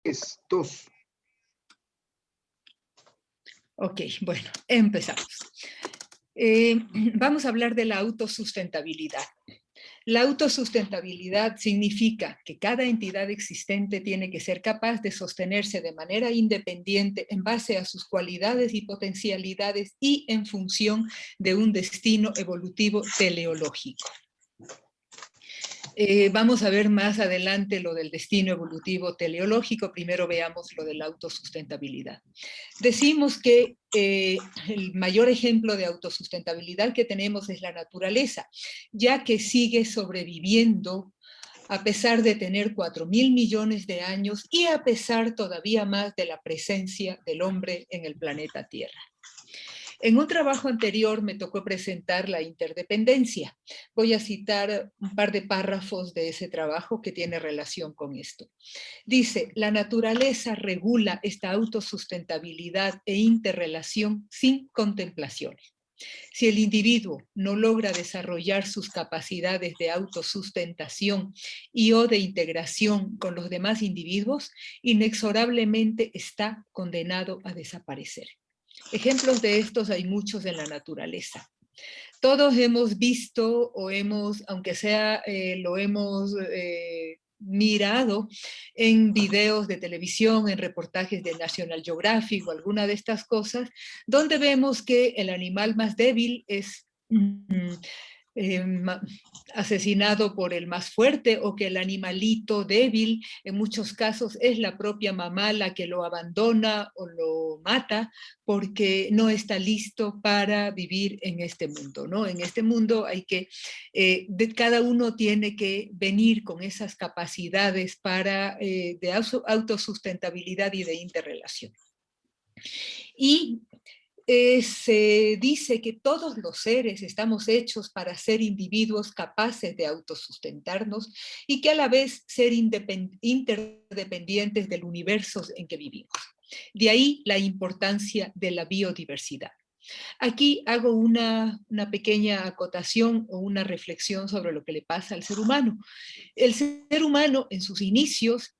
3, 2. Ok, bueno, empezamos. Vamos a hablar de la autosustentabilidad. La autosustentabilidad significa que cada entidad existente tiene que ser capaz de sostenerse de manera independiente en base a sus cualidades y potencialidades y en función de un destino evolutivo teleológico. Vamos a ver más adelante lo del destino evolutivo teleológico. Primero veamos lo de la autosustentabilidad. Decimos que el mayor ejemplo de autosustentabilidad que tenemos es la naturaleza, ya que sigue sobreviviendo a pesar de tener 4.000 millones de años y a pesar todavía más de la presencia del hombre en el planeta Tierra. En un trabajo anterior me tocó presentar la interdependencia. Voy a citar un par de párrafos de ese trabajo que tiene relación con esto. Dice, la naturaleza regula esta autosustentabilidad e interrelación sin contemplaciones. Si el individuo no logra desarrollar sus capacidades de autosustentación y o de integración con los demás individuos, inexorablemente está condenado a desaparecer. Ejemplos de estos hay muchos en la naturaleza. Todos hemos visto o hemos, aunque sea, lo hemos mirado en videos de televisión, en reportajes de National Geographic o alguna de estas cosas, donde vemos que el animal más débil es asesinado por el más fuerte, o que el animalito débil en muchos casos es la propia mamá la que lo abandona o lo mata porque no está listo para vivir en este mundo, ¿no? En este mundo hay que, cada uno tiene que venir con esas capacidades de autosustentabilidad y de interrelación. Y se dice que todos los seres estamos hechos para ser individuos capaces de autosustentarnos y que a la vez ser interdependientes del universo en que vivimos. De ahí la importancia de la biodiversidad. Aquí hago una pequeña acotación o una reflexión sobre lo que le pasa al ser humano. El ser humano en sus inicios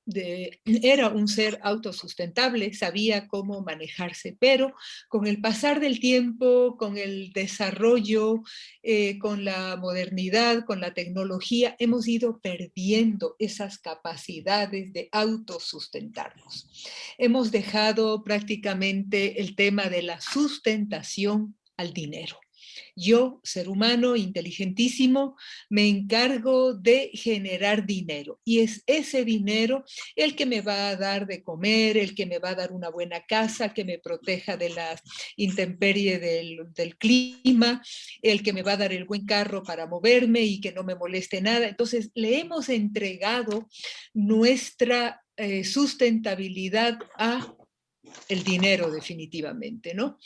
era un ser autosustentable, sabía cómo manejarse, pero con el pasar del tiempo, con el desarrollo, con la modernidad, con la tecnología, hemos ido perdiendo esas capacidades de autosustentarnos. Hemos dejado prácticamente el tema de la sustentación al dinero. Yo, ser humano inteligentísimo, me encargo de generar dinero y es ese dinero el que me va a dar de comer, el que me va a dar una buena casa, que me proteja de las intemperies del clima, el que me va a dar el buen carro para moverme y que no me moleste nada. Entonces, le hemos entregado nuestra sustentabilidad a el dinero definitivamente, ¿no?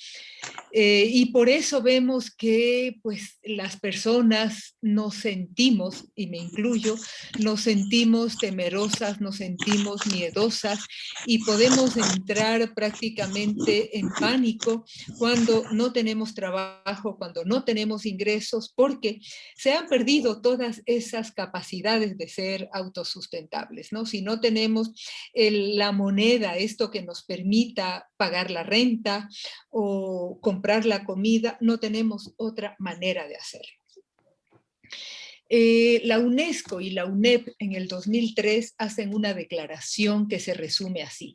Y por eso vemos que pues las personas nos sentimos, y me incluyo, nos sentimos temerosas, nos sentimos miedosas y podemos entrar prácticamente en pánico cuando no tenemos trabajo, cuando no tenemos ingresos, porque se han perdido todas esas capacidades de ser autosustentables, ¿no? Si no tenemos la moneda, esto que nos permita pagar la renta o comprar la comida, no tenemos otra manera de hacerlo. La UNESCO y la UNEP en el 2003 hacen una declaración que se resume así: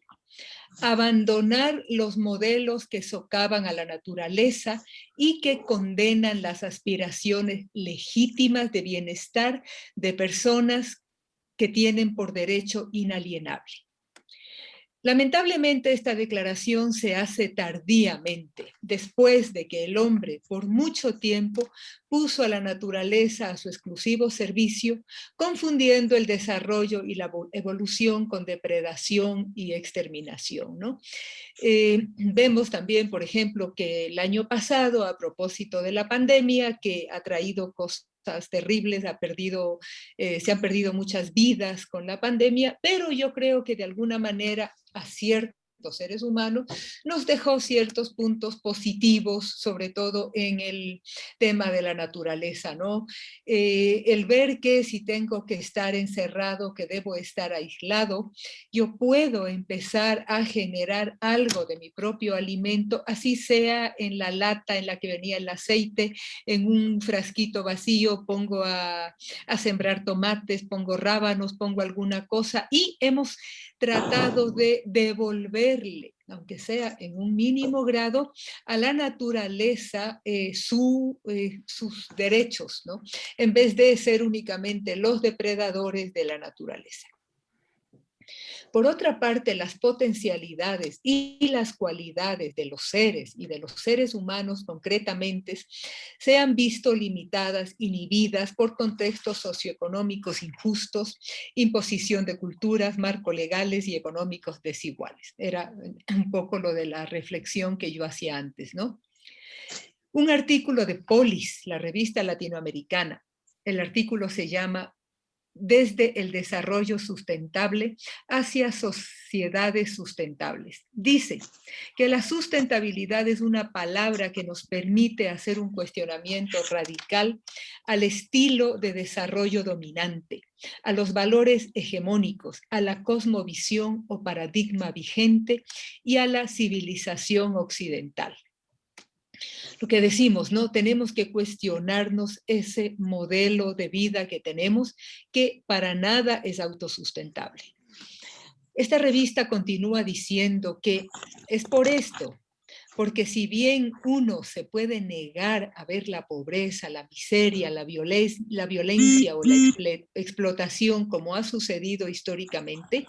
abandonar los modelos que socavan a la naturaleza y que condenan las aspiraciones legítimas de bienestar de personas que tienen por derecho inalienable. Lamentablemente esta declaración se hace tardíamente, después de que el hombre por mucho tiempo puso a la naturaleza a su exclusivo servicio, confundiendo el desarrollo y la evolución con depredación y exterminación, ¿no? Vemos también, por ejemplo, que el año pasado, a propósito de la pandemia, que ha traído cosas terribles, se han perdido muchas vidas con la pandemia, pero yo creo que de alguna manera, a cierto seres humanos, nos dejó ciertos puntos positivos, sobre todo en el tema de la naturaleza, ¿no? El ver que si tengo que estar encerrado, que debo estar aislado, yo puedo empezar a generar algo de mi propio alimento, así sea en la lata en la que venía el aceite, en un frasquito vacío, pongo a sembrar tomates, pongo rábanos, pongo alguna cosa, y hemos tratado de devolverle, aunque sea en un mínimo grado, a la naturaleza sus derechos, ¿no? En vez de ser únicamente los depredadores de la naturaleza. Por otra parte, las potencialidades y las cualidades de los seres y de los seres humanos concretamente se han visto limitadas, inhibidas por contextos socioeconómicos injustos, imposición de culturas, marcos legales y económicos desiguales. Era un poco lo de la reflexión que yo hacía antes, ¿no? Un artículo de Polis, la revista latinoamericana. El artículo se llama Desde el desarrollo sustentable hacia sociedades sustentables. Dice que la sustentabilidad es una palabra que nos permite hacer un cuestionamiento radical al estilo de desarrollo dominante, a los valores hegemónicos, a la cosmovisión o paradigma vigente y a la civilización occidental. Lo que decimos, ¿no? Tenemos que cuestionarnos ese modelo de vida que tenemos, que para nada es autosustentable. Esta revista continúa diciendo que es por esto, porque si bien uno se puede negar a ver la pobreza, la miseria, la violencia o la explotación como ha sucedido históricamente,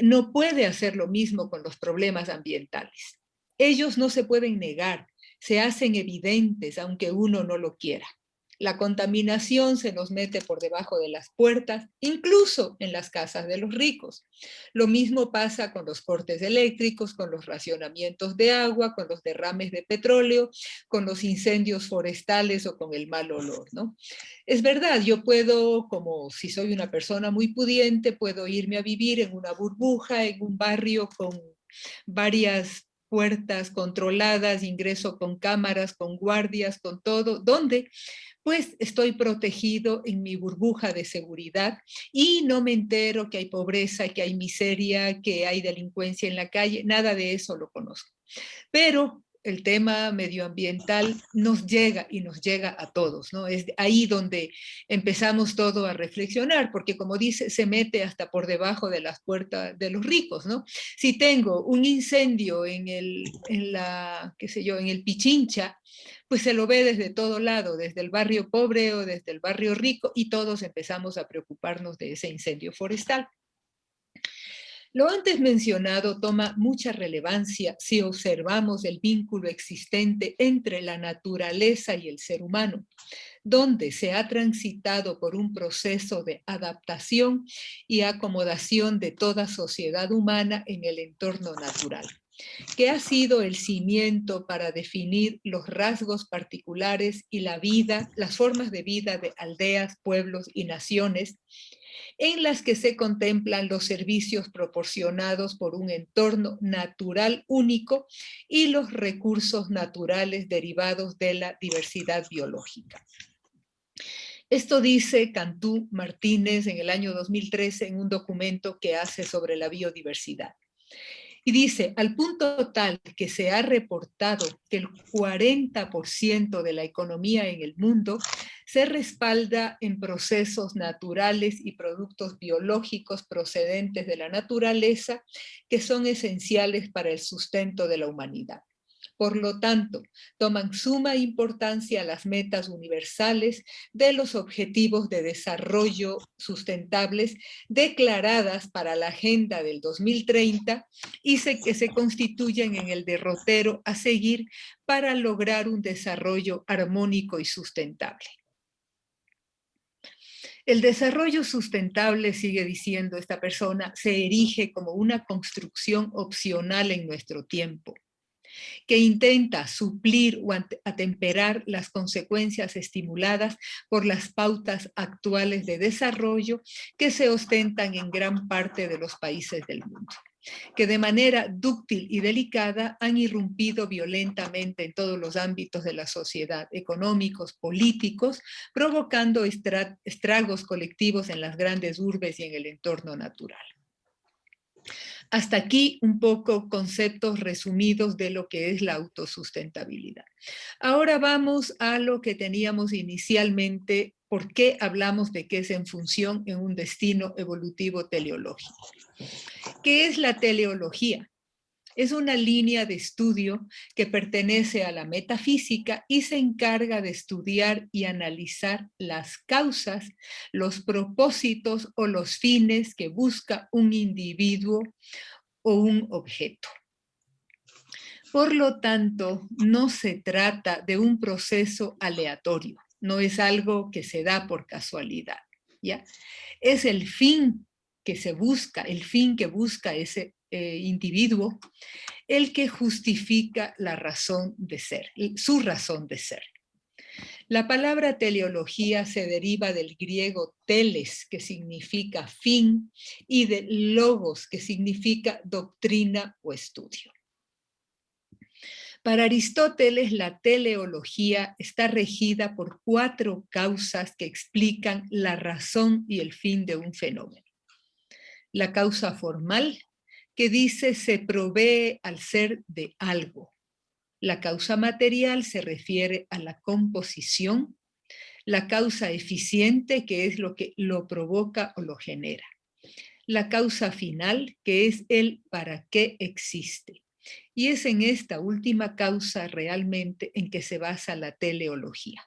no puede hacer lo mismo con los problemas ambientales. Ellos no se pueden negar, se hacen evidentes aunque uno no lo quiera. La contaminación se nos mete por debajo de las puertas, incluso en las casas de los ricos. Lo mismo pasa con los cortes eléctricos, con los racionamientos de agua, con los derrames de petróleo, con los incendios forestales o con el mal olor, ¿no? Es verdad, yo puedo, como si soy una persona muy pudiente, puedo irme a vivir en una burbuja, en un barrio con varias puertas controladas, ingreso con cámaras, con guardias, con todo, donde pues estoy protegido en mi burbuja de seguridad y no me entero que hay pobreza, que hay miseria, que hay delincuencia en la calle, nada de eso lo conozco. Pero el tema medioambiental nos llega y nos llega a todos, ¿no? Es ahí donde empezamos todo a reflexionar, porque como dice, se mete hasta por debajo de las puertas de los ricos, ¿no? Si tengo un incendio en el Pichincha, pues se lo ve desde todo lado, desde el barrio pobre o desde el barrio rico, y todos empezamos a preocuparnos de ese incendio forestal. Lo antes mencionado toma mucha relevancia si observamos el vínculo existente entre la naturaleza y el ser humano, donde se ha transitado por un proceso de adaptación y acomodación de toda sociedad humana en el entorno natural, que ha sido el cimiento para definir los rasgos particulares y la vida, las formas de vida de aldeas, pueblos y naciones, en las que se contemplan los servicios proporcionados por un entorno natural único y los recursos naturales derivados de la diversidad biológica. Esto dice Cantú Martínez en el año 2013 en un documento que hace sobre la biodiversidad. Y dice, al punto tal que se ha reportado que el 40% de la economía en el mundo se respalda en procesos naturales y productos biológicos procedentes de la naturaleza que son esenciales para el sustento de la humanidad. Por lo tanto, toman suma importancia las metas universales de los objetivos de desarrollo sustentables declaradas para la Agenda del 2030 y que se constituyen en el derrotero a seguir para lograr un desarrollo armónico y sustentable. El desarrollo sustentable, sigue diciendo esta persona, se erige como una construcción opcional en nuestro tiempo, que intenta suplir o atemperar las consecuencias estimuladas por las pautas actuales de desarrollo que se ostentan en gran parte de los países del mundo. que de manera dúctil y delicada han irrumpido violentamente en todos los ámbitos de la sociedad, económicos, políticos, provocando estragos colectivos en las grandes urbes y en el entorno natural. Hasta aquí un poco conceptos resumidos de lo que es la autosustentabilidad. Ahora vamos a lo que teníamos inicialmente, por qué hablamos de que es en función en un destino evolutivo teleológico. ¿Qué es la teleología? Es una línea de estudio que pertenece a la metafísica y se encarga de estudiar y analizar las causas, los propósitos o los fines que busca un individuo o un objeto. Por lo tanto, no se trata de un proceso aleatorio, no es algo que se da por casualidad, ¿ya? Es el fin que se busca, el fin que busca ese individuo, el que justifica la razón de ser, su razón de ser. La palabra teleología se deriva del griego teles, que significa fin, y de logos, que significa doctrina o estudio. Para Aristóteles, la teleología está regida por 4 causas que explican la razón y el fin de un fenómeno. La causa formal, que dice se provee al ser de algo. La causa material se refiere a la composición. La causa eficiente, que es lo que lo provoca o lo genera. La causa final, que es el para qué existe. Y es en esta última causa realmente en que se basa la teleología.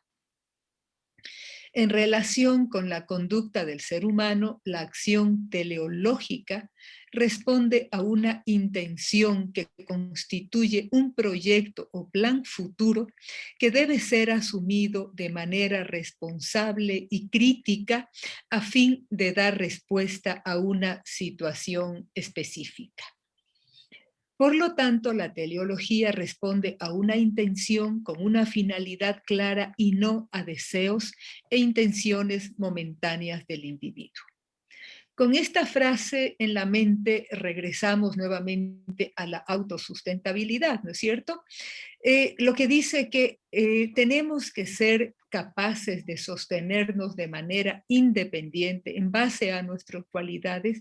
En relación con la conducta del ser humano, la acción teleológica responde a una intención que constituye un proyecto o plan futuro que debe ser asumido de manera responsable y crítica a fin de dar respuesta a una situación específica. Por lo tanto, la teleología responde a una intención con una finalidad clara y no a deseos e intenciones momentáneas del individuo. Con esta frase en la mente regresamos nuevamente a la autosustentabilidad, ¿no es cierto? Lo que dice que tenemos que ser capaces de sostenernos de manera independiente en base a nuestras cualidades,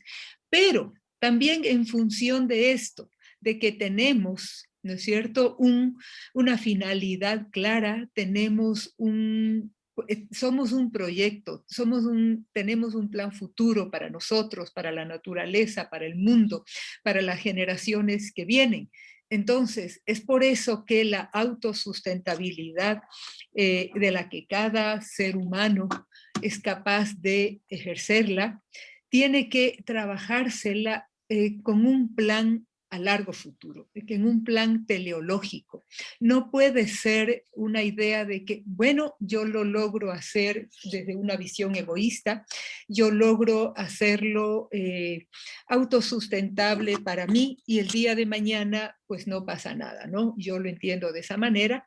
pero también en función de esto, de que tenemos, ¿no es cierto?, una finalidad clara, somos un proyecto, tenemos un plan futuro para nosotros, para la naturaleza, para el mundo, para las generaciones que vienen. Entonces, es por eso que la autosustentabilidad de la que cada ser humano es capaz de ejercerla, tiene que trabajársela con un plan a largo futuro, en un plan teleológico. No puede ser una idea de que, bueno, yo lo logro hacer desde una visión egoísta, yo logro hacerlo autosustentable para mí y el día de mañana pues no pasa nada, ¿no? Yo lo entiendo de esa manera,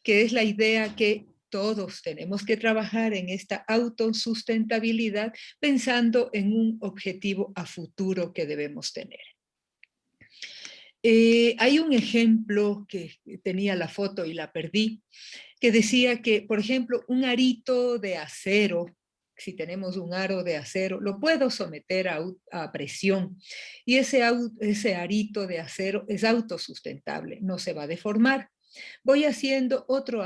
que es la idea que todos tenemos que trabajar en esta autosustentabilidad pensando en un objetivo a futuro que debemos tener. Hay un ejemplo que tenía la foto y la perdí, que decía que, por ejemplo, un arito de acero, si tenemos un aro de acero, lo puedo someter a presión y ese arito de acero es autosustentable, no se va a deformar. Voy haciendo otro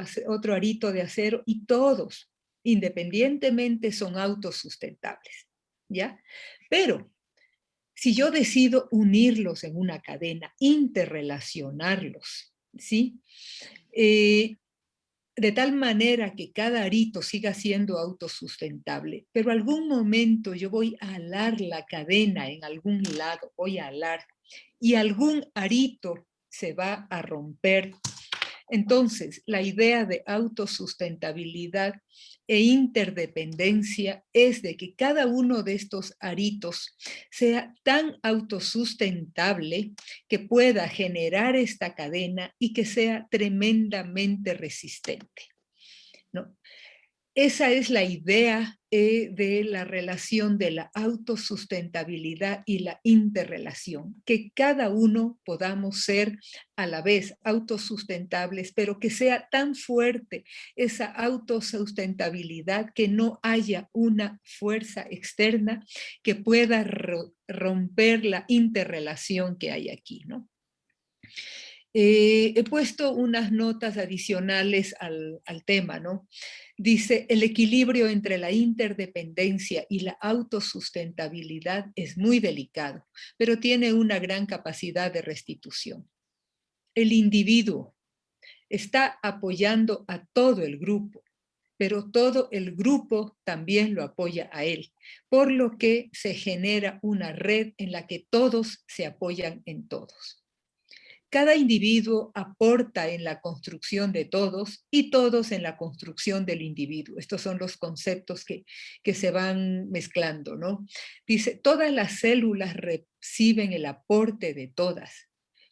arito de acero y todos, independientemente, son autosustentables, ¿ya? Pero si yo decido unirlos en una cadena, interrelacionarlos, ¿sí? De tal manera que cada arito siga siendo autosustentable, pero algún momento yo voy a alar la cadena en algún lado, voy a alar, y algún arito se va a romper. Entonces, la idea de autosustentabilidad e interdependencia es de que cada uno de estos aritos sea tan autosustentable que pueda generar esta cadena y que sea tremendamente resistente, ¿no? Esa es la idea de la relación de la autosustentabilidad y la interrelación, que cada uno podamos ser a la vez autosustentables, pero que sea tan fuerte esa autosustentabilidad que no haya una fuerza externa que pueda romper la interrelación que hay aquí, ¿no? He puesto unas notas adicionales al tema, ¿no? Dice, el equilibrio entre la interdependencia y la autosustentabilidad es muy delicado, pero tiene una gran capacidad de restitución. El individuo está apoyando a todo el grupo, pero todo el grupo también lo apoya a él, por lo que se genera una red en la que todos se apoyan en todos. Cada individuo aporta en la construcción de todos y todos en la construcción del individuo. Estos son los conceptos que se van mezclando, ¿no? Dice, todas las células reciben el aporte de todas.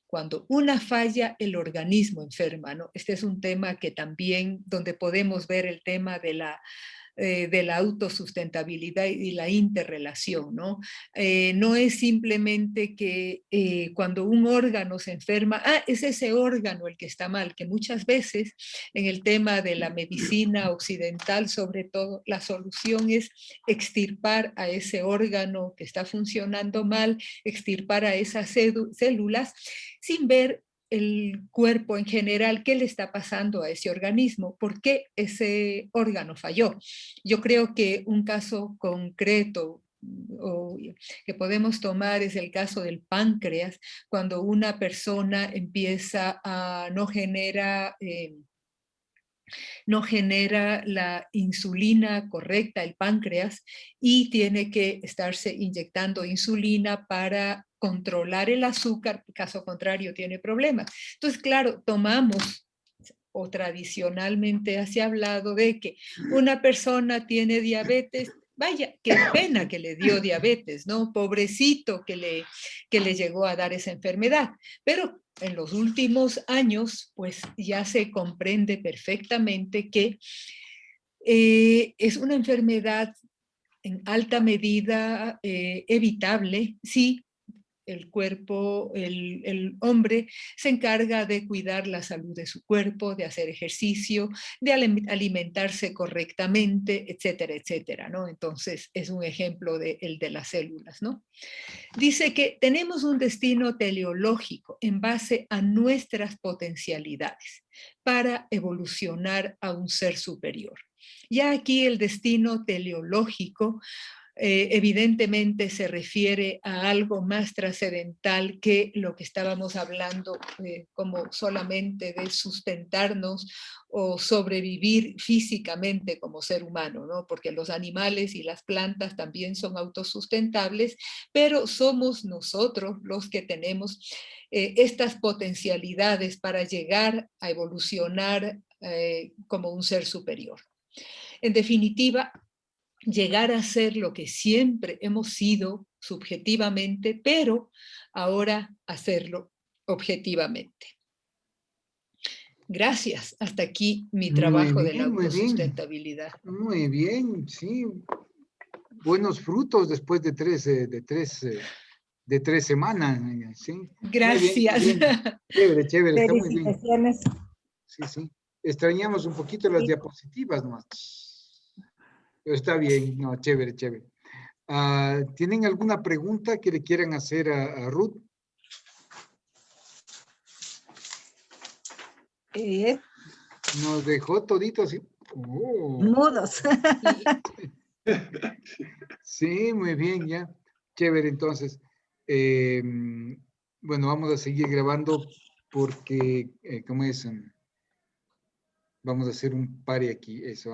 Cuando una falla, el organismo enferma, ¿no? Este es un tema que también, donde podemos ver el tema de la autosustentabilidad y la interrelación, ¿no? No es simplemente que cuando un órgano se enferma, es ese órgano el que está mal, que muchas veces en el tema de la medicina occidental, sobre todo, la solución es extirpar a ese órgano que está funcionando mal, extirpar a esas células, sin ver el cuerpo en general, qué le está pasando a ese organismo, por qué ese órgano falló. Yo creo que un caso concreto que podemos tomar es el caso del páncreas, cuando una persona empieza a no genera la insulina correcta, el páncreas, y tiene que estarse inyectando insulina para controlar el azúcar, caso contrario tiene problemas. Entonces, claro, tomamos o tradicionalmente se ha hablado de que una persona tiene diabetes, vaya, qué pena que le dio diabetes, ¿no? Pobrecito que le llegó a dar esa enfermedad. Pero en los últimos años, pues ya se comprende perfectamente que es una enfermedad en alta medida evitable si el cuerpo, el hombre se encarga de cuidar la salud de su cuerpo, de hacer ejercicio, de alimentarse correctamente, etcétera, etcétera, ¿no? Entonces, es un ejemplo de el de las células, ¿no? Dice que tenemos un destino teleológico en base a nuestras potencialidades para evolucionar a un ser superior. Ya aquí el destino teleológico evidentemente se refiere a algo más trascendental que lo que estábamos hablando como solamente de sustentarnos o sobrevivir físicamente como ser humano, ¿no? Porque los animales y las plantas también son autosustentables, pero somos nosotros los que tenemos estas potencialidades para llegar a evolucionar como un ser superior. En definitiva, llegar a ser lo que siempre hemos sido subjetivamente, pero ahora hacerlo objetivamente. Gracias. Hasta aquí mi Muy trabajo de la bien, muy bien. autosustentabilidad. Muy bien, sí. Buenos frutos después de tres semanas, ¿sí? Muy bien, muy Gracias. bien. Chévere, chévere, está muy bien. Felicitaciones. Sí, sí. Extrañamos un poquito las diapositivas nomás. Pero está bien, no, chévere, chévere. ¿Tienen alguna pregunta que le quieran hacer a Ruth? Nos dejó todito así. Oh. Mudos. Sí, muy bien, ya. Chévere, entonces. Bueno, vamos a seguir grabando porque, ¿cómo es? Vamos a hacer un pare aquí, eso.